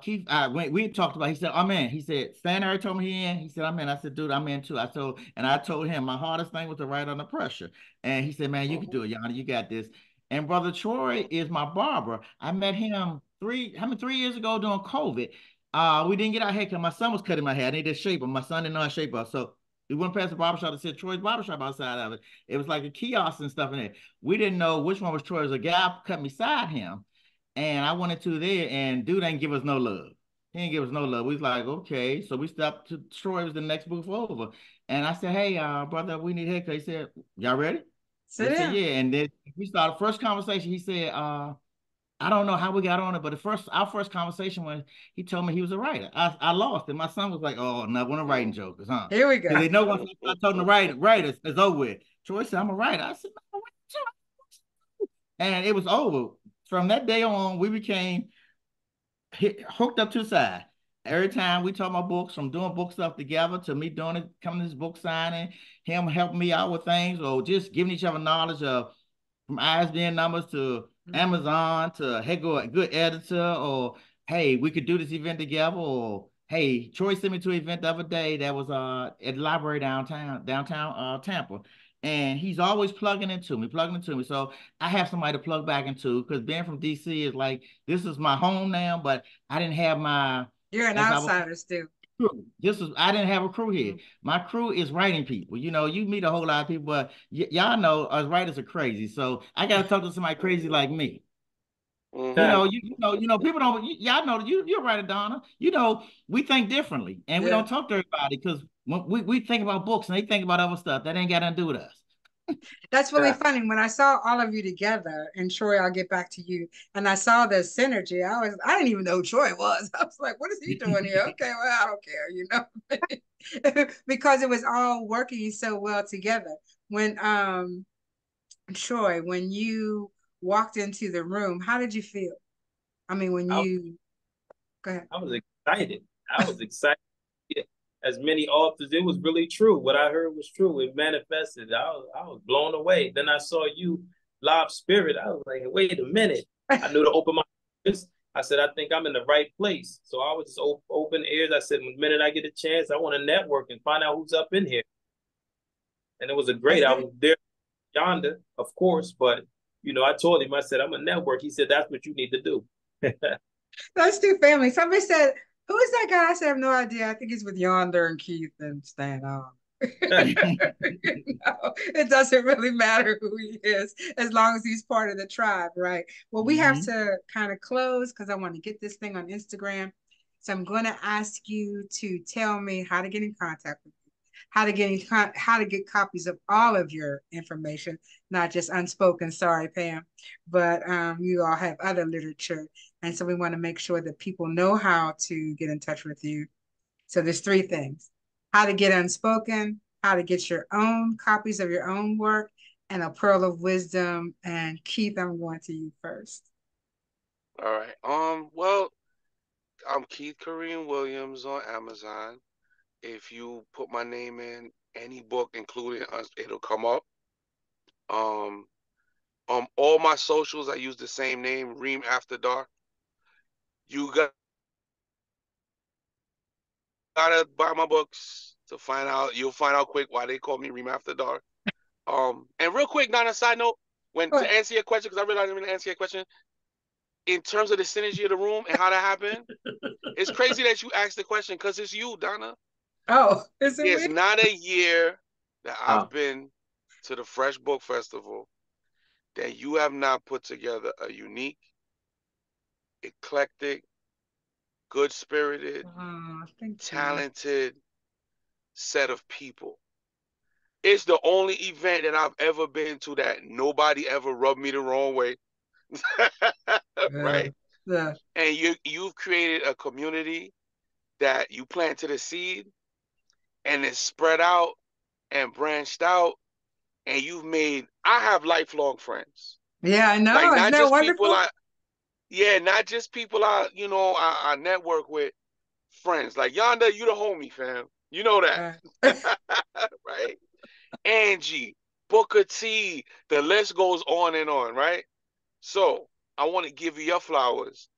Keith, we talked about. He said, "I'm in." He said, "Stan already told me he in." He said, "I'm in." I said, "Dude, I'm in too." I told him my hardest thing was to write under pressure. And he said, "Man, you can do it, Yana. You got this." And Brother Troy is my barber. I met him 3 years ago during COVID. We didn't get our hair because my son was cutting my hair. I needed to shape him. My son didn't know how to shape us. So we went past the barbershop that said Troy's barbershop outside of it. It was like a kiosk and stuff in there. We didn't know which one was Troy's. A guy cut beside him. And I went into there and dude ain't give us no love. He didn't give us no love. We was like, okay. So we stopped to Troy was the next booth over. And I said, hey, brother, we need a haircut. He said, y'all ready? They said, yeah. And then we started first conversation. He said, I don't know how we got on it, but our first conversation was he told me he was a writer. I lost it. My son was like, "Oh, no, one of writing jokers, huh?" Here we go. Because they know once I told them to write it's over with. Troy said, "I'm a writer." I said, "No, and it was over. From that day on, we became hooked up to the side. Every time we talk about books, from doing book stuff together to me doing it, coming to this book signing, him helping me out with things, or just giving each other knowledge of from ISBN numbers to Amazon to hey, good editor, or hey, we could do this event together, or hey, Troy sent me to an event the other day that was at the library downtown Tampa. And he's always plugging into me. So I have somebody to plug back into because being from DC is like, this is my home now, but I didn't have my. You're an outsider still. I didn't have a crew here. My crew is writing people. You know, you meet a whole lot of people, but y'all know us writers are crazy. So I got to talk to somebody crazy like me. You know, people don't. Y'all know you're a writer, Donna. You know, we think differently, and we don't talk to everybody because when we think about books and they think about other stuff that ain't got nothing to do with us. That's really funny. When I saw all of you together, and Troy, I'll get back to you. And I saw the synergy. I didn't even know who Troy was. I was like, what is he doing here? Okay, well, I don't care, because it was all working so well together. When Troy, when you walked into the room, how did you feel? I mean, go ahead. I was excited. As many authors, it was really true. What I heard was true. It manifested. I was blown away. Then I saw you, Live Spirit. I was like, wait a minute. I knew to open my ears. I said, I think I'm in the right place. So I was just open ears. I said, the minute I get a chance, I want to network and find out who's up in here. And it was I was there, Yonder, of course, but You know, I told him, I said, I'm a network. He said, that's what you need to do. Let's do family. Somebody said, who is that guy? I said, I have no idea. I think he's with Yonder and Keith and Stan. It doesn't really matter who he is as long as he's part of the tribe, right? Well, we have to kind of close because I want to get this thing on Instagram. So I'm going to ask you to tell me how to get in contact with you, how to get copies of all of your information, not just Unspoken. Sorry, Pam, but you all have other literature, and so we want to make sure that people know how to get in touch with you. So there's three things: how to get Unspoken, how to get your own copies of your own work, and a pearl of wisdom. And Keith, I'm going to you first. All right. Well, I'm Keith Kareen Williams on Amazon. If you put my name in any book, including us, it'll come up. All my socials, I use the same name, Reem After Dark. You gotta buy my books to find out. You'll find out quick why they call me Reem After Dark. And real quick, not a side note, to answer your question, because I realized I'm gonna answer your question. In terms of the synergy of the room and how that happened, it's crazy that you asked the question because it's you, Donna. Oh, is it? It's not a year that I've been to the F.R.E.S.H Book Festival that you have not put together a unique, eclectic, good-spirited, talented set of people. It's the only event that I've ever been to that nobody ever rubbed me the wrong way. Right? Yeah. And you've created a community that you planted a seed and it's spread out and branched out, and I have lifelong friends. Yeah, I know. Like Isn't that wonderful? Not just people I network with, friends. Like Yonder, you the homie, fam. You know that. Right? Angie, Booker T, the list goes on and on, right? So I want to give you your flowers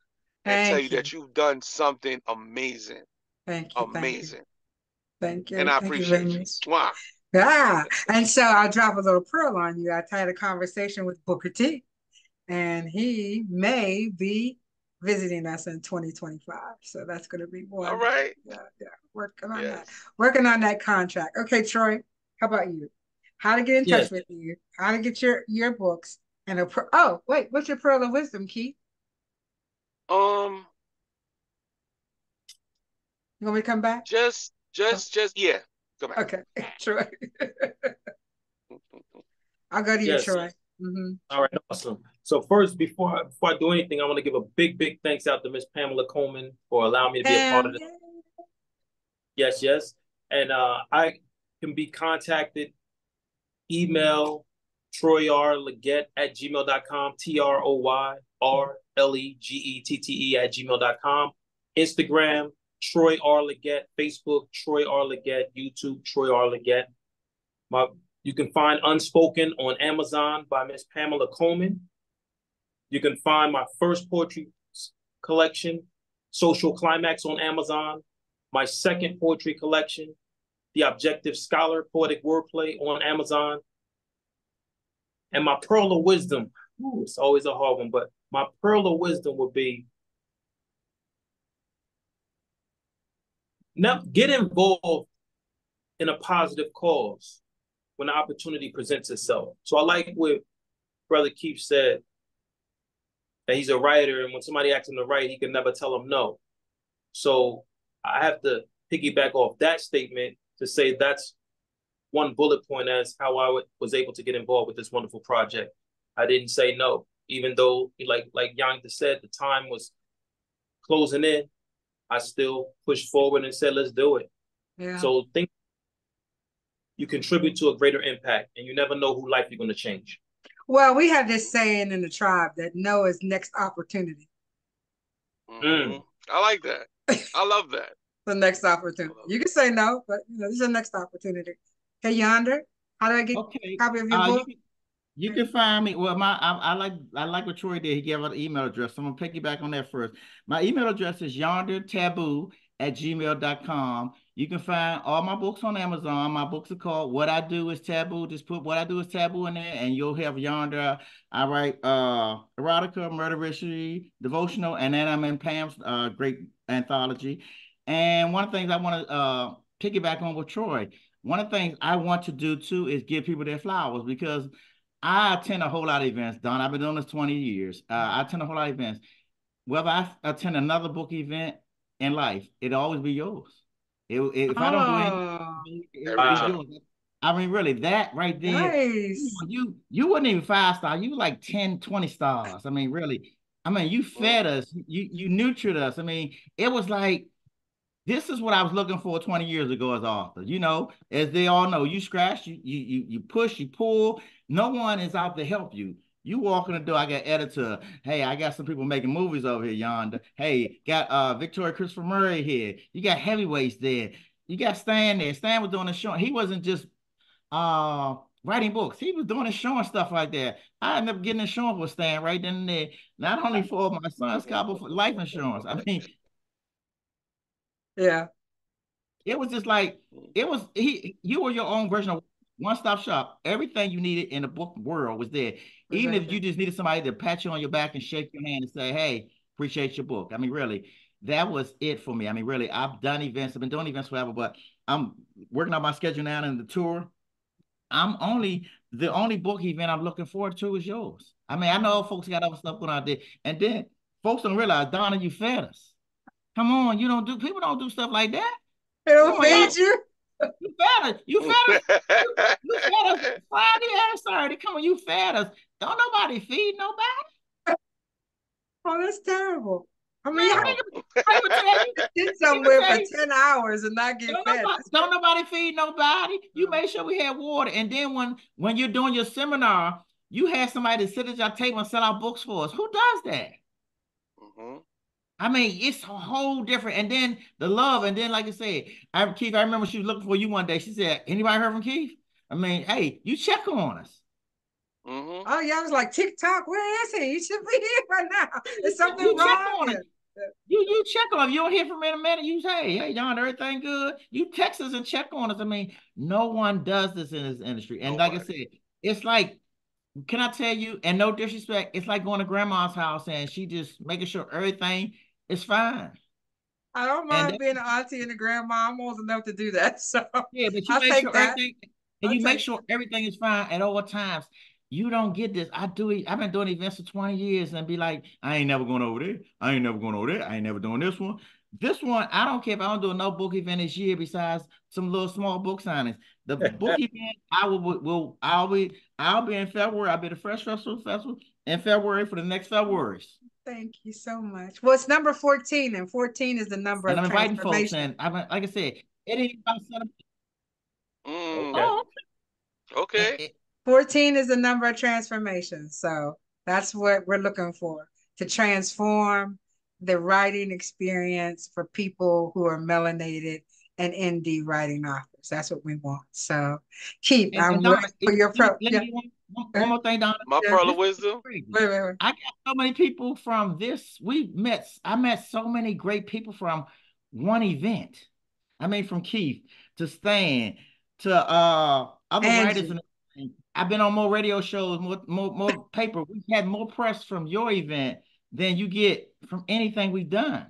and tell you that you've done something amazing. Thank you. Amazing. Thank you. And I appreciate you. Mwah. Yeah. And so I'll drop a little pearl on you. I had a conversation with Booker T, and he may be visiting us in 2025. So that's going to be one. All right. Yeah. Working on that. Working on that contract. Okay, Troy, how about you? How to get in touch with you? How to get your books? And what's your pearl of wisdom, Keith? You want me to come back? Just yeah. Come back. Okay, Troy. I'll go to you, Troy. All right, awesome. So first, before I do anything, I want to give a big thanks out to Miss Pamela Coleman for allowing me to be a part of this. Yes. And I can be contacted, email troyrlegette@gmail.com, TroyRlegette@gmail.com, Instagram, Troy R. Legette, Facebook, Troy R. Legette, YouTube, Troy R. Legette. You can find Unspoken on Amazon by Miss Pamela Coleman. You can find my first poetry collection, Social Climax, on Amazon. My second poetry collection, The Objective Scholar, Poetic Wordplay, on Amazon. And my pearl of wisdom, it's always a hard one, but my pearl of wisdom would be, now get involved in a positive cause when the opportunity presents itself. So I like what Brother Keith said, that he's a writer, and when somebody asks him to write, he can never tell him no. So I have to piggyback off that statement to say that's one bullet point as how I was able to get involved with this wonderful project. I didn't say no, even though, like Yonder said, the time was closing in. I still pushed forward and said, let's do it. Yeah. So think you contribute to a greater impact, and you never know who life you're going to change. Well, we have this saying in the tribe that no is next opportunity. I like that. I love that. The next opportunity. You can say no, but this is the next opportunity. Hey, Yonder, how do I get a copy of your book? You can find me. Well, I like what Troy did. He gave out an email address. So I'm gonna piggyback on that first. My email address is yondertaboo@gmail.com. You can find all my books on Amazon. My books are called What I Do Is Taboo. Just put What I Do Is Taboo in there, and you'll have Yonder. I write erotica, murder mystery, devotional, and then I'm in Pam's great anthology. And one of the things I want to piggyback on with Troy, one of the things I want to do too is give people their flowers, because I attend a whole lot of events, Don. I've been doing this 20 years. I attend a whole lot of events. Whether I attend another book event in life, it'll always be yours. If I don't do anything, it'll Every be time. yours. I mean, really, that right there, Nice. you weren't even 5 star. You were like 10, 20 stars. I mean, really. I mean, you fed us, you nurtured us. I mean, it was like, this is what I was looking for 20 years ago as author. You know, as they all know, you scratch, you push, you pull. No one is out to help you. You walk in the door, I got editor. Hey, I got some people making movies over here, Yonder. Hey, got Victoria Christopher Murray here. You got heavyweights there. You got Stan there. Stan was doing a show. He wasn't just writing books. He was doing a show and stuff like that. I ended up getting insurance with Stan right then and there. Not only for my son's car, but for life insurance. I mean, Yeah. it was just like, you were your own version of one-stop shop. Everything you needed in the book world was there. Was Even right if there. you just needed somebody to pat you on your back and shake your hand and say, hey, appreciate your book. I mean, really, that was it for me. I mean, really, I've done events, I've been doing events forever, but I'm working on my schedule now and the tour. The only book event I'm looking forward to is yours. I mean, I know folks got other stuff going out there. And then folks don't realize, Donna, you fed us. Come on, people don't do stuff like that. They don't Come on, y'all. feed you. You fed us. You fed us Friday and Saturday. Come on, you fed us. Don't nobody feed nobody. Oh, that's terrible. I mean, Man, how I would tell you, you sit I would somewhere tell for you, 10 hours and not get fed? don't nobody feed nobody. You Oh. made sure we had water. And then when you're doing your seminar, you had somebody to sit at your table and sell out books for us. Who does that? I mean, it's a whole different. And then the love, and then like I said, Keith, I remember she was looking for you one day. She said, "Anybody heard from Keith?" I mean, hey, you check on us. Oh yeah, I was like, TikTok, where is he? He should be here right now. Is something You check wrong? on us. You check on us. You don't hear from him in a minute. You say, "Hey, John, everything good?" You text us and check on us. I mean, no one does this in this industry. And like I said, it's like, can I tell you? And no disrespect, it's like going to grandma's house and she just making sure everything is fine. I don't mind being an auntie and a grandma. I'm old enough to do that. So yeah, but you I'll make take sure that. everything, and you make sure everything is fine at all times. You don't get this. I've been doing events for 20 years and be like, I ain't never going over there. I ain't never going over there. I ain't never doing this one. This one, I don't care if I don't do no book event this year besides some little small book signings. The book event, I'll be in February. I'll be at the F.R.E.S.H Festival in February for the next February. Thank you so much. Well, it's number 14, and 14 is the number And of I'm inviting folks, transformation. and like I said, it ain't about Okay. 14 is the number of transformation. So that's what we're looking for, to transform the writing experience for people who are melanated and indie writing authors. That's what we want. So Keith, I'm Donna, looking for your let me one more thing, Donna. My pearl of wisdom. Wait. I got so many people from this. I met so many great people from one event. I mean, from Keith to Stan to other writers, and I've been on more radio shows, more paper. We've had more press from your event than you get from anything we've done.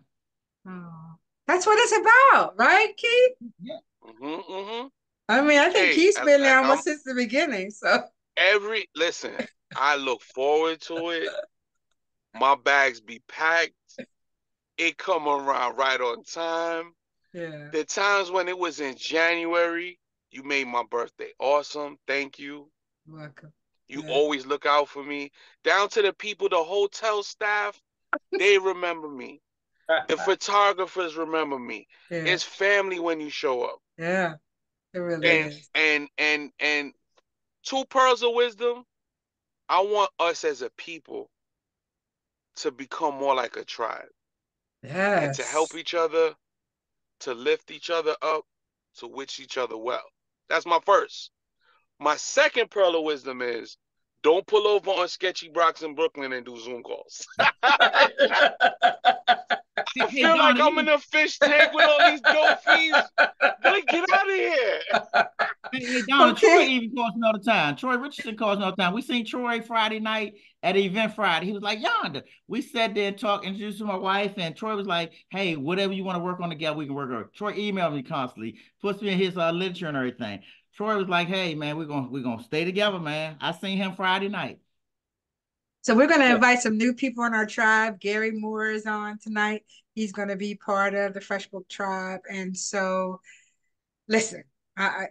Oh, that's what it's about, right, Keith? Yeah. I mean, I think Keith's been there almost since the beginning. So listen, I look forward to it. My bags be packed. It come around right on time. Yeah. The times when it was in January, you made my birthday awesome. Thank you. Welcome. You always look out for me. Down to the people, the hotel staff, they remember me. The photographers remember me. Yeah. It's family when you show up. Yeah, it really is. And two pearls of wisdom. I want us as a people to become more like a tribe. Yes. And to help each other, to lift each other up, to wish each other well. That's my first. My second pearl of wisdom is, don't pull over on sketchy blocks in Brooklyn and do Zoom calls. I feel like I'm in a fish tank with all these dolphins. Like, get out of here. Hey, Donna, Troy even calls another time. Troy Richardson calls another time. We seen Troy Friday night at the event Friday. He was like, Yonder. We sat there and talked, introduced to my wife, and Troy was like, hey, whatever you want to work on together, we can work on it. Troy emailed me constantly, puts me in his literature and everything. Troy was like, hey, man, we're gonna stay together, man. I seen him Friday night. So we're going to invite some new people in our tribe. Gary Moore is on tonight. He's going to be part of the Fresh Book Tribe. And so, listen, I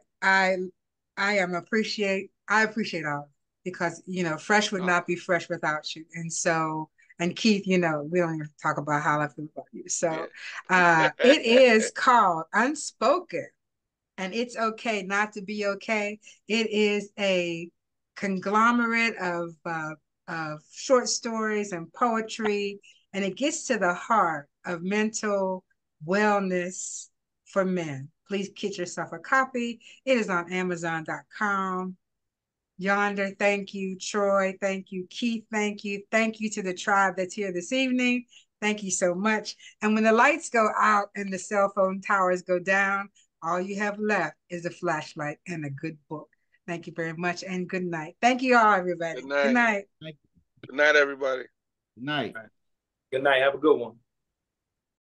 appreciate all, because Fresh would not be Fresh without you. And so, and Keith, we don't even talk about how I feel about you. So it is called Unspoken, and it's okay not to be okay. It is a conglomerate of short stories and poetry, and it gets to the heart of mental wellness for men. Please get yourself a copy. It is on Amazon.com. Yonder, thank you. Troy, thank you. Keith, thank you. Thank you to the tribe that's here this evening. Thank you so much. And when the lights go out and the cell phone towers go down, all you have left is a flashlight and a good book. Thank you very much, and good night. Thank you all, everybody. Good night. Good night. Good night, everybody. Good night. Good night. Have a good one.